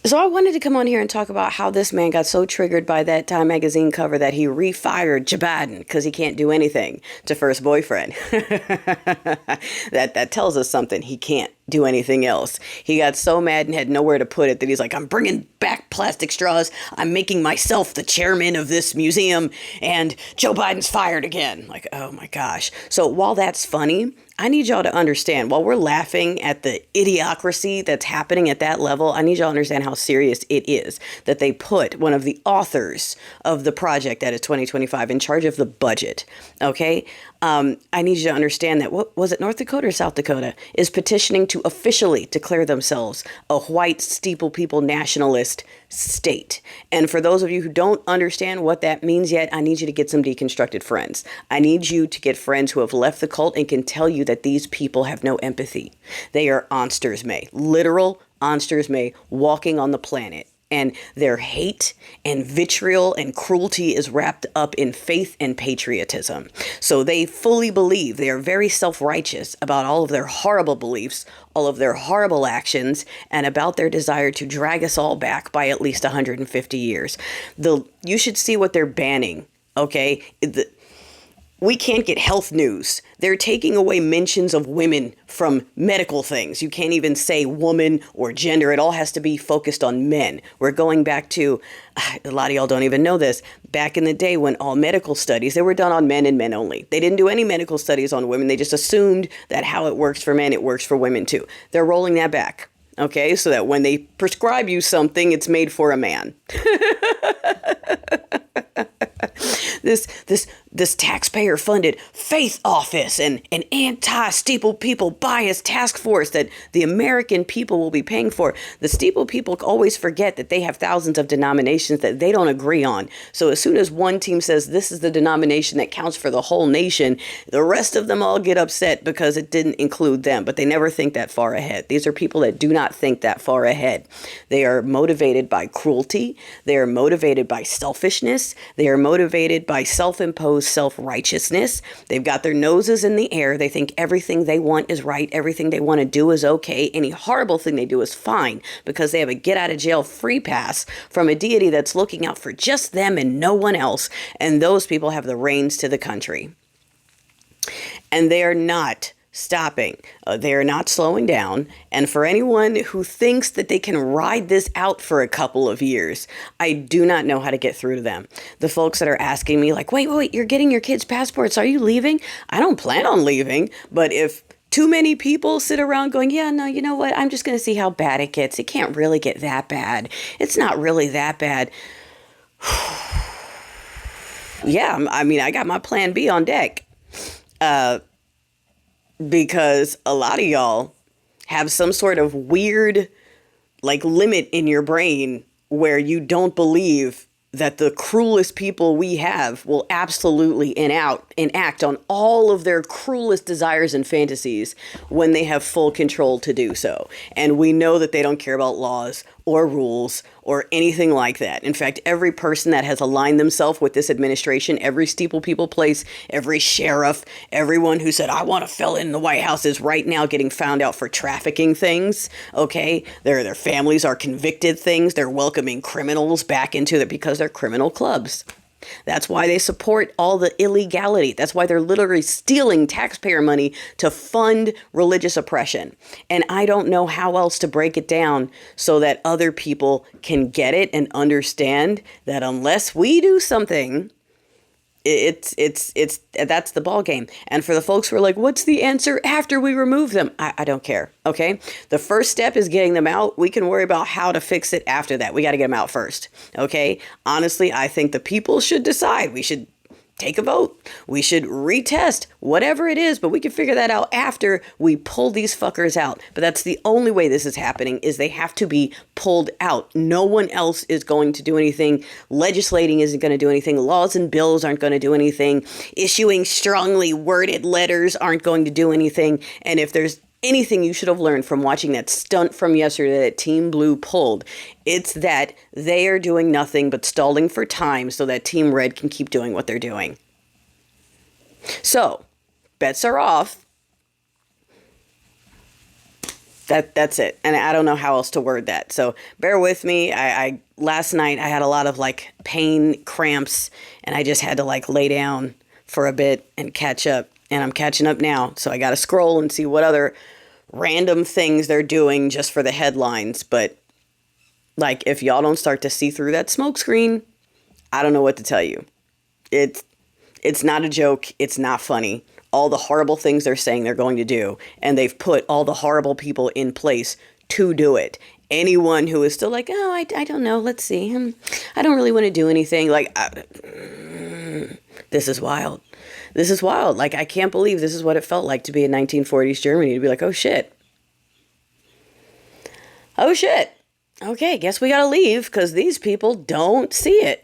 So I wanted to come on here and talk about how this man got so triggered by that Time magazine cover that he refired Joe Biden because he can't do anything to first boyfriend. That tells us something. He can't do anything else. He got so mad and had nowhere to put it that he's like, I'm bringing back plastic straws. I'm making myself the chairman of this museum, and Joe Biden's fired again. Like, oh my gosh. So while that's funny, I need y'all to understand, while we're laughing at the idiocracy that's happening at that level, I need y'all to understand how serious it is that they put one of the authors of the project that is 2025 in charge of the budget. Okay. I need you to understand that, what was it, North Dakota or South Dakota, is petitioning to officially declare themselves a white SteeplePeople nationalist state. And for those of you who don't understand what that means yet, I need you to get some deconstructed friends. I need you to get friends who have left the cult and can tell you that these people have no empathy. They are monsters may, literal monsters may, walking on the planet. And their hate and vitriol and cruelty is wrapped up in faith and patriotism. So they fully believe, they are very self-righteous about all of their horrible beliefs, all of their horrible actions, and about their desire to drag us all back by at least 150 years. You should see what they're banning, okay? We can't get health news. They're taking away mentions of women from medical things. You can't even say woman or gender. It all has to be focused on men. We're going back to, a lot of y'all don't even know this, back in the day when all medical studies, they were done on men and men only. They didn't do any medical studies on women. They just assumed that how it works for men, it works for women too. They're rolling that back. Okay, so that when they prescribe you something, it's made for a man. This taxpayer-funded faith office and an anti-SteeplePeople bias task force that the American people will be paying for. The SteeplePeople always forget that they have thousands of denominations that they don't agree on. So as soon as one team says this is the denomination that counts for the whole nation, the rest of them all get upset because it didn't include them. But they never think that far ahead. These are people that do not think that far ahead. They are motivated by cruelty. They are motivated by selfishness. They are motivated by self-imposed self-righteousness. They've got their noses in the air. They think everything they want is right. Everything they want to do is okay. Any horrible thing they do is fine because they have a get out of jail free pass from a deity that's looking out for just them and no one else. And those people have the reins to the country. And they are not stopping. They are not slowing down. And for anyone who thinks that they can ride this out for a couple of years, I do not know how to get through to them. The folks that are asking me like, wait, you're getting your kids' passports. Are you leaving? I don't plan on leaving. But if too many people sit around going, yeah, no, you know what? I'm just going to see how bad it gets. It can't really get that bad. It's not really that bad. Yeah, I mean, I got my plan B on deck. Because a lot of y'all have some sort of weird, like, limit in your brain where you don't believe that the cruelest people we have will absolutely enact on all of their cruelest desires and fantasies when they have full control to do so. And we know that they don't care about laws or rules or anything like that. In fact, every person that has aligned themselves with this administration, every SteeplePeople place, every sheriff, everyone who said, I want to fill in the White House is right now getting found out for trafficking things. Okay. Their families are convicted things. They're welcoming criminals back into it because they're criminal clubs. That's why they support all the illegality. That's why they're literally stealing taxpayer money to fund religious oppression. And I don't know how else to break it down so that other people can get it and understand that unless we do something, it's that's the ball game. And for the folks who are like, what's the answer after we remove them? I don't care. Okay. The first step is getting them out. We can worry about how to fix it after that. We got to get them out first. Okay. Honestly, I think the people should decide. We should take a vote. We should retest whatever it is, but we can figure that out after we pull these fuckers out. But that's the only way this is happening, is they have to be pulled out. No one else is going to do anything. Legislating isn't going to do anything. Laws and bills aren't going to do anything. Issuing strongly worded letters aren't going to do anything. And if there's anything you should have learned from watching that stunt from yesterday that Team Blue pulled, it's that they are doing nothing but stalling for time so that Team Red can keep doing what they're doing. So, bets are off. That's it. And I don't know how else to word that. So bear with me. I last night I had a lot of like pain, cramps, and I just had to like lay down for a bit and catch up. And I'm catching up now. So I got to scroll and see what other random things they're doing just for the headlines. But like, if y'all don't start to see through that smoke screen, I don't know what to tell you. It's not a joke. It's not funny. All the horrible things they're saying they're going to do, and they've put all the horrible people in place to do it. Anyone who is still like, oh, I don't know, let's see, I don't really want to do anything, like, this is wild. This is wild. Like, I can't believe this is what it felt like to be in 1940s Germany, to be like, oh shit. Oh shit. Okay, guess we gotta leave because these people don't see it.